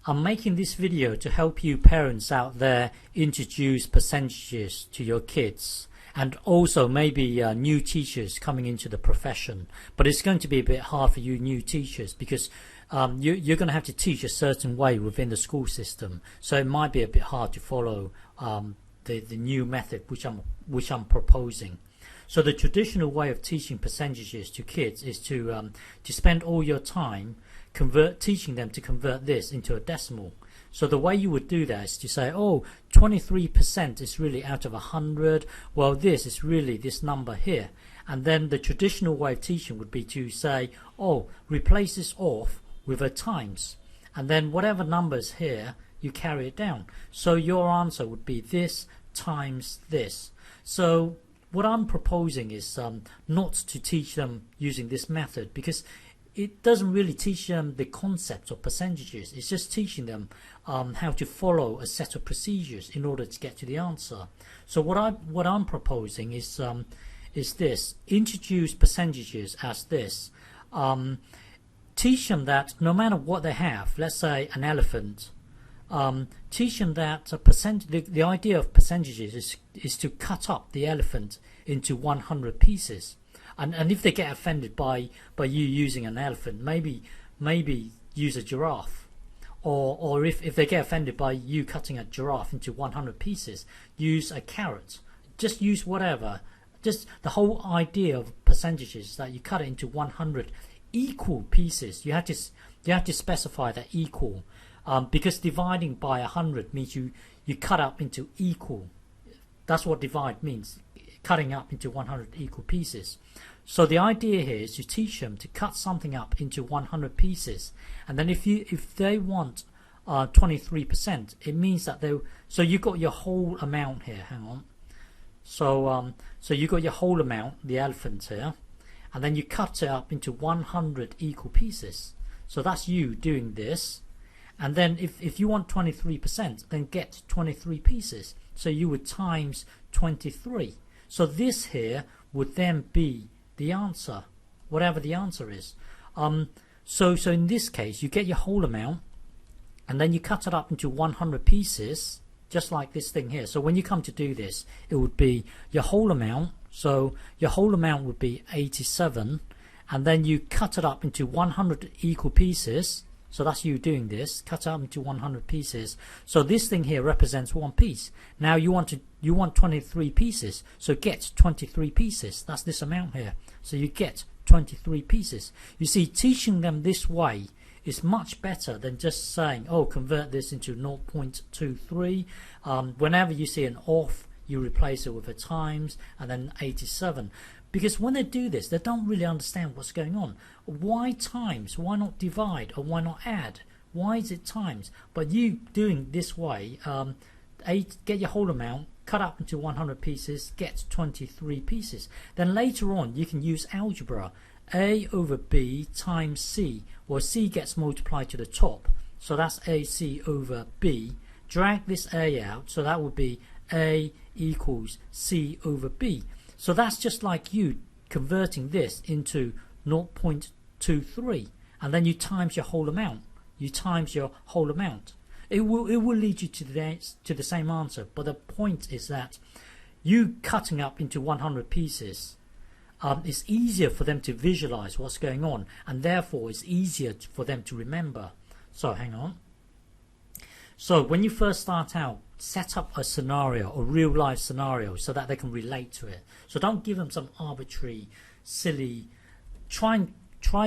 I'm making this video to help you parents out there introduce percentages to your kids, and also maybe new teachers coming into the profession. But it's going to be a bit hard for you new teachers because you're going to have to teach a certain way within the school system, so it might be a bit hard to follow the new method which I'm proposing. So the traditional way of teaching percentages to kids is to spend all your time teaching them to convert this into a decimal. So the way you would do that is to say, oh, 23% is really out of 100. Well, this is really this number here. And then the traditional way of teaching would be to say, oh, replace this off with a times. And then whatever number's here, you carry it down. So your answer would be this times this. So what I'm proposing is not to teach them using this method, because it doesn't really teach them the concepts of percentages. It's just teaching them how to follow a set of procedures in order to get to the answer. So what I'm proposing is this: introduce percentages as this. Teach them that no matter what they have, let's say an elephant, teach them that the idea of percentages is to cut up the elephant into 100 pieces. And if they get offended by you using an elephant, maybe use a giraffe. Or if they get offended by you cutting a giraffe into 100 pieces, use a carrot. Just use whatever. Just the whole idea of percentages is that you cut it into 100 equal pieces. You have to specify that equal, because dividing by 100 means you cut up into equal. That's what divide means, cutting up into 100 equal pieces. So the idea here is to teach them to cut something up into 100 pieces, and then if they want 23%, it means that so you got your whole amount here. Hang on. So you got your whole amount, the elephant here, and then you cut it up into 100 equal pieces. So that's you doing this, and then if you want 23%, then get 23 pieces. So you would times 23. So this here would then be the answer, whatever the answer is. So in this case, you get your whole amount, and then you cut it up into 100 pieces, just like this thing here. So when you come to do this, it would be your whole amount. So your whole amount would be 87, and then you cut it up into 100 equal pieces. So that's you doing this, cut it up into 100 pieces. So this thing here represents one piece. Now you want 23 pieces, so get 23 pieces. That's this amount here. So you get 23 pieces. You see, teaching them this way is much better than just saying, oh, convert this into 0.23. Whenever you see an off, you replace it with a times, and then 87. Because when they do this, they don't really understand what's going on. Why times? Why not divide? Or why not add? Why is it times? But you doing this way, get your whole amount, cut up into 100 pieces, get 23 pieces. Then later on, you can use algebra. A over B times C, where C gets multiplied to the top. So that's AC over B. Drag this A out, so that would be A equals C over B. So that's just like you converting this into 0.23, and then you times your whole amount. You times your whole amount. It will lead you to the same answer. But the point is that you cutting up into 100 pieces, it's easier for them to visualize what's going on, and therefore it's easier for them to remember. So hang on. So when you first start out, set up a scenario, a real life scenario, so that they can relate to it. So don't give them some arbitrary, silly. Try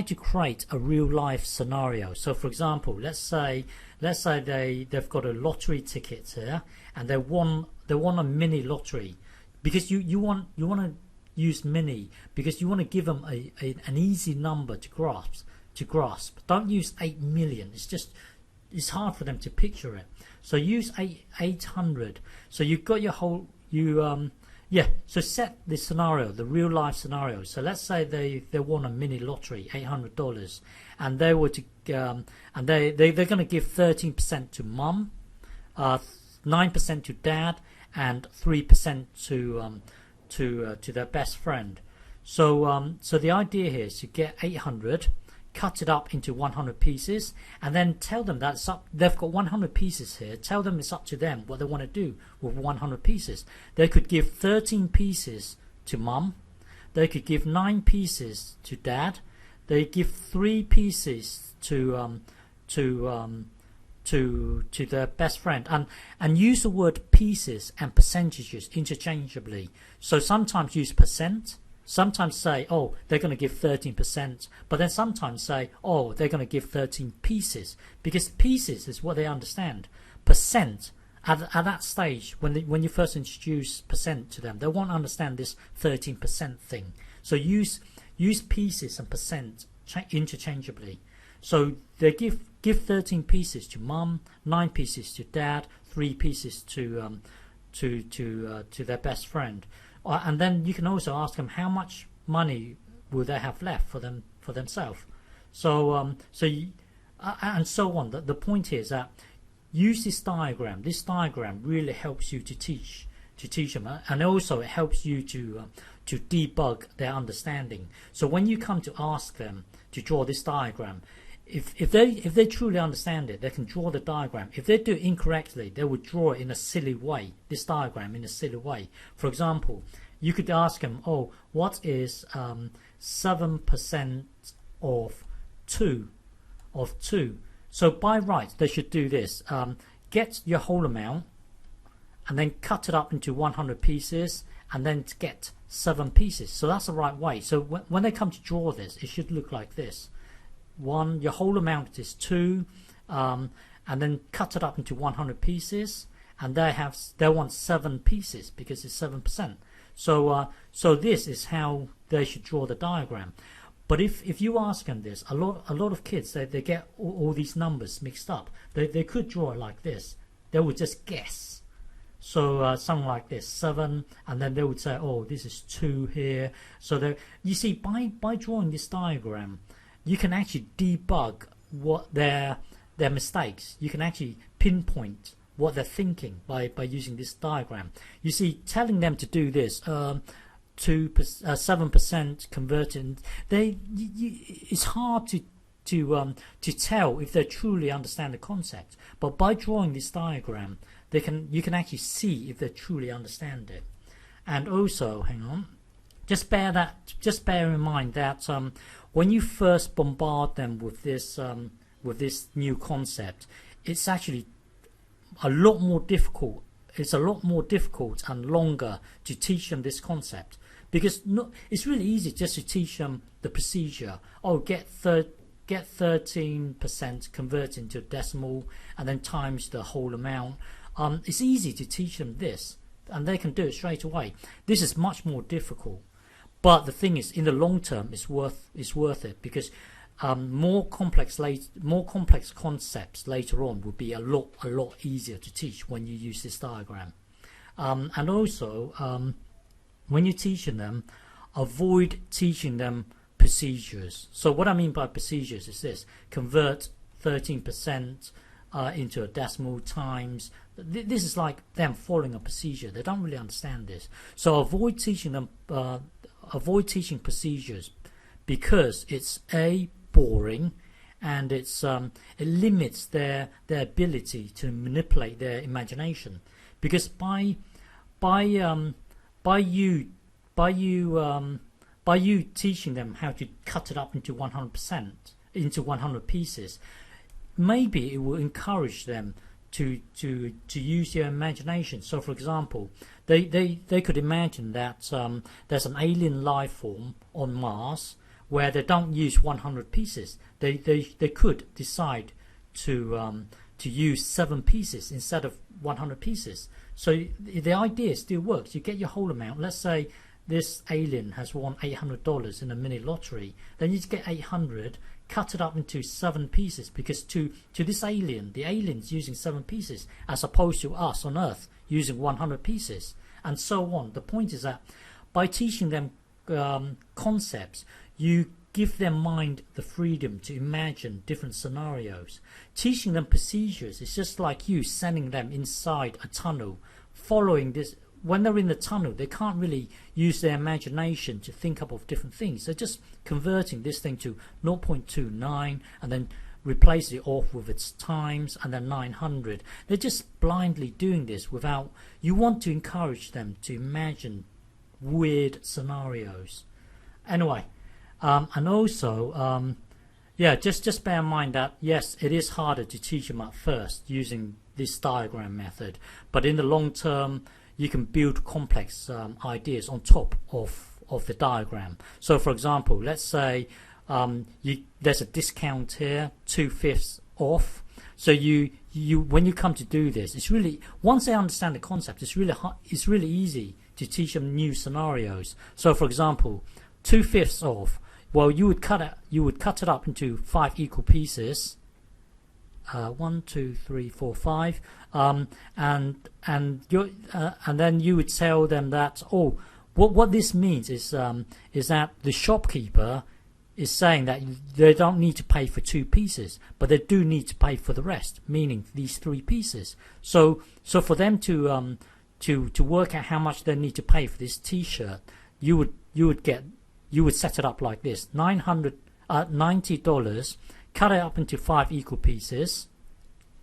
to create a real life scenario. So for example, let's say they've got a lottery ticket here, and they won a mini lottery, because you want to use mini because you want to give them an easy number to grasp. Don't use 8 million. It's hard for them to picture it. So use 800. So you've got your whole so set the scenario, the real life scenario. So let's say they won a mini lottery, $800, and they were to and they're going to give 13% to mum, 9% to dad, and 3% to their best friend. So the idea here is to get 800, cut it up into 100 pieces, and then tell them that they've got 100 pieces here. Tell them it's up to them what they want to do with 100 pieces. They could give 13 pieces to mum. They could give 9 pieces to dad. They give 3 pieces to their best friend, and use the word pieces and percentages interchangeably. So sometimes use percent, sometimes say, oh, they're going to give 13%, but then sometimes say, oh, they're going to give 13 pieces, because pieces is what they understand. Percent, at that stage, when you first introduce percent to them, they won't understand this 13% thing. So use pieces and percent interchangeably. So they give 13 pieces to mum, 9 pieces to dad, 3 pieces to their best friend, and then you can also ask them how much money will they have left for themselves. So and so on. The point is that use this diagram. This diagram really helps you to teach them, and also it helps you to debug their understanding. So when you come to ask them to draw this diagram, if they truly understand it, they can draw the diagram. If they do it incorrectly, they would draw it in a silly way, this diagram in a silly way. For example, you could ask them, oh, what is 7% of 2? So by rights, they should do this. Get your whole amount and then cut it up into 100 pieces and then get 7 pieces. So that's the right way. So when they come to draw this, it should look like this. Your whole amount is 2, and then cut it up into 100 pieces, and they want 7 pieces because it's 7%. So this is how they should draw the diagram. But if you ask them this, a lot of kids they get all these numbers mixed up. They could draw it like this. They would just guess. So something like this, 7, and then they would say, oh, this is 2 here. So you see, by drawing this diagram, you can actually debug what their mistakes. You can actually pinpoint what they're thinking by using this diagram. You see, telling them to do this, 7% converting, it's hard to tell if they truly understand the concept. But by drawing this diagram, you can actually see if they truly understand it. And also, hang on, just bear in mind that when you first bombard them with this new concept, it's actually a lot more difficult. It's a lot more difficult and longer to teach them this concept, because it's really easy just to teach them the procedure. Oh, get 13%, convert into a decimal, and then times the whole amount. It's easy to teach them this, and they can do it straight away. This is much more difficult. But the thing is, in the long term, it's worth it, because more complex concepts later on will be a lot easier to teach when you use this diagram. And also, when you're teaching them, avoid teaching them procedures. So what I mean by procedures is this: convert 13% into a decimal times. This is like them following a procedure. They don't really understand this. So avoid teaching them. Avoid teaching procedures, because it's boring, and it limits their ability to manipulate their imagination. Because by you teaching them how to cut it up into 100%, into 100 pieces, maybe it will encourage them to use their imagination. So, for example, they could imagine that there's an alien life form on Mars where they don't use 100 pieces. They could decide to use 7 pieces instead of 100 pieces. So the idea still works. You get your whole amount. Let's say this alien has won $800 in a mini lottery. Then you get 800. Cut it up into 7 pieces, because to this alien, the alien's using 7 pieces, as opposed to us on Earth using 100 pieces, and so on. The point is that by teaching them concepts, you give their mind the freedom to imagine different scenarios. Teaching them procedures is just like you sending them inside a tunnel, following when they're in the tunnel, they can't really use their imagination to think up of different things. They're just converting this thing to 0.29 and then replace it off with its times and then 900. They're just blindly doing this without. You want to encourage them to imagine weird scenarios. Anyway, and also, yeah, just bear in mind that yes, it is harder to teach them at first using this diagram method, but in the long term, you can build complex ideas on top of the diagram. So, for example, let's say there's a discount here, 2/5 off. So you when you come to do this, it's really, once they understand the concept, it's really easy to teach them new scenarios. So, for example, 2/5 off. Well, you would cut it up into 5 equal pieces. 1, 2, 3, 4, 5, and then you would tell them that, oh, what this means is that the shopkeeper is saying that they don't need to pay for 2 pieces, but they do need to pay for the rest, meaning these 3 pieces. So for them to work out how much they need to pay for this T-shirt, you would set it up like this: $90. Cut it up into 5 equal pieces.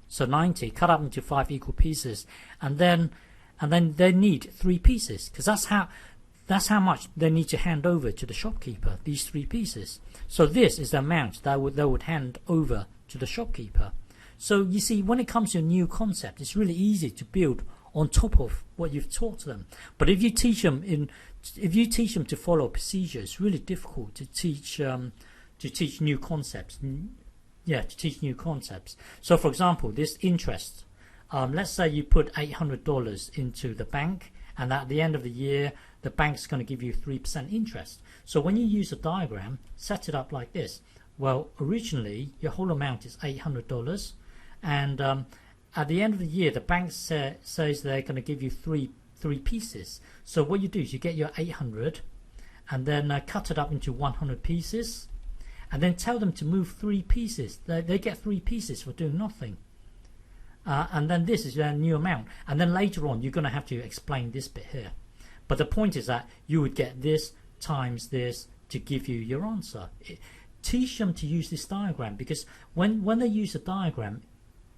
So 90 cut up into 5 equal pieces, and then they need 3 pieces, because that's how much they need to hand over to the shopkeeper, these 3 pieces. So this is the amount they would hand over to the shopkeeper. So you see, when it comes to a new concept, it's really easy to build on top of what you've taught them. But if you teach them to follow a procedure, it's really difficult to teach new concepts. Yeah, to teach new concepts. So, for example, this interest. Let's say you put $800 into the bank, and at the end of the year, the bank's going to give you 3% interest. So when you use a diagram, set it up like this. Well, originally, your whole amount is $800, and at the end of the year, the bank says they're going to give you three pieces. So what you do is you get your 800, and then cut it up into 100 pieces, and then tell them to move 3 pieces. They get 3 pieces for doing nothing. And then this is their new amount. And then later on, you're going to have to explain this bit here. But the point is that you would get this times this to give you your answer. Teach them to use this diagram, because when they use a diagram,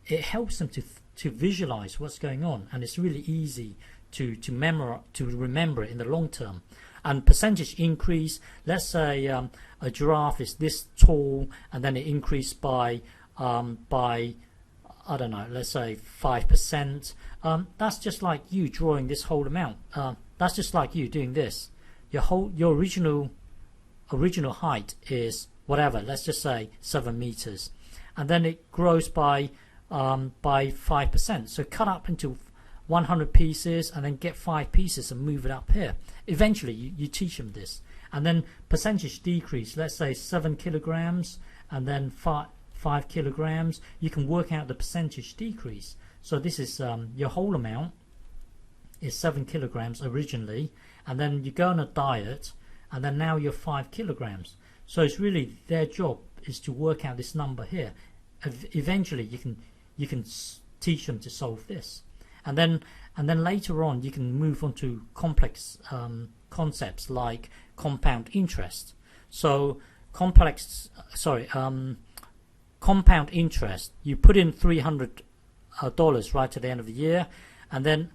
it helps them to visualize what's going on, and it's really easy to remember it in the long term. And percentage increase, let's say a giraffe is this tall, and then it increased by I don't know, let's say 5%. That's just like you drawing this whole amount. That's just like you doing this. Your original height is whatever. Let's just say 7 meters, and then it grows by 5%. So cut up into 100 pieces, and then get 5 pieces and move it up here. Eventually, you teach them this, and then percentage decrease. Let's say 7 kilograms, and then 5 kilograms. You can work out the percentage decrease. So this is your whole amount is 7 kilograms originally, and then you go on a diet, and then now you're 5 kilograms. So it's really their job is to work out this number here. Eventually, you can teach them to solve this, and then later on you can move on to complex concepts like compound interest. So compound interest, you put in $300 right at the end of the year, and then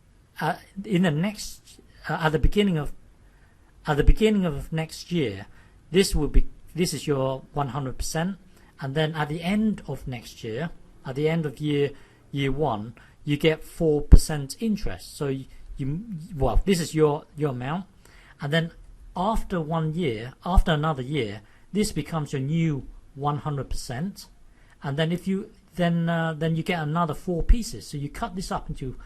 in the next at the beginning of next year, this is your 100%, and then at the end of next year, at the end of year 1, you get 4% interest. So this is your amount, and then after another year, this becomes your new 100%, and then if you then you get another 4 pieces. So you cut this up into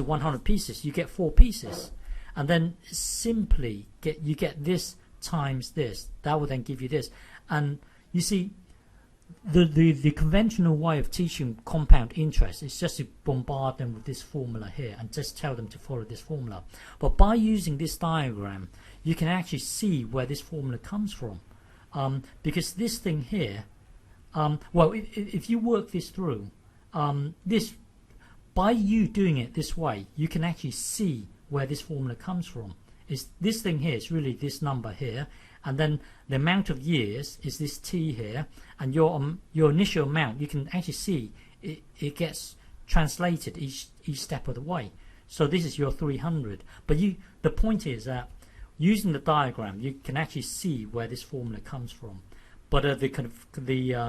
100 pieces, you get 4 pieces, and then simply you get this times this. That will then give you this. And you see, the conventional way of teaching compound interest is just to bombard them with this formula here and just tell them to follow this formula. But by using this diagram, you can actually see where this formula comes from, because this thing here, well, if you work this through, by you doing it this way, you can actually see where this formula comes from. Is this thing here is really this number here, and then the amount of years is this t here, and your initial amount, you can actually see it gets translated each step of the way. So this is your 300, but the point is that using the diagram you can actually see where this formula comes from. But the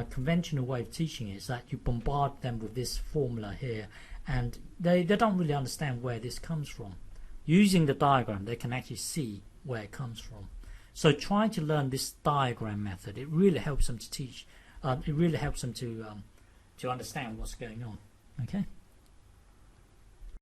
conventional way of teaching is that you bombard them with this formula here, and they don't really understand where this comes from. Using the diagram, they can actually see where it comes from. So try to learn this diagram method. It really helps them to teach. It really helps them to understand what's going on. Okay.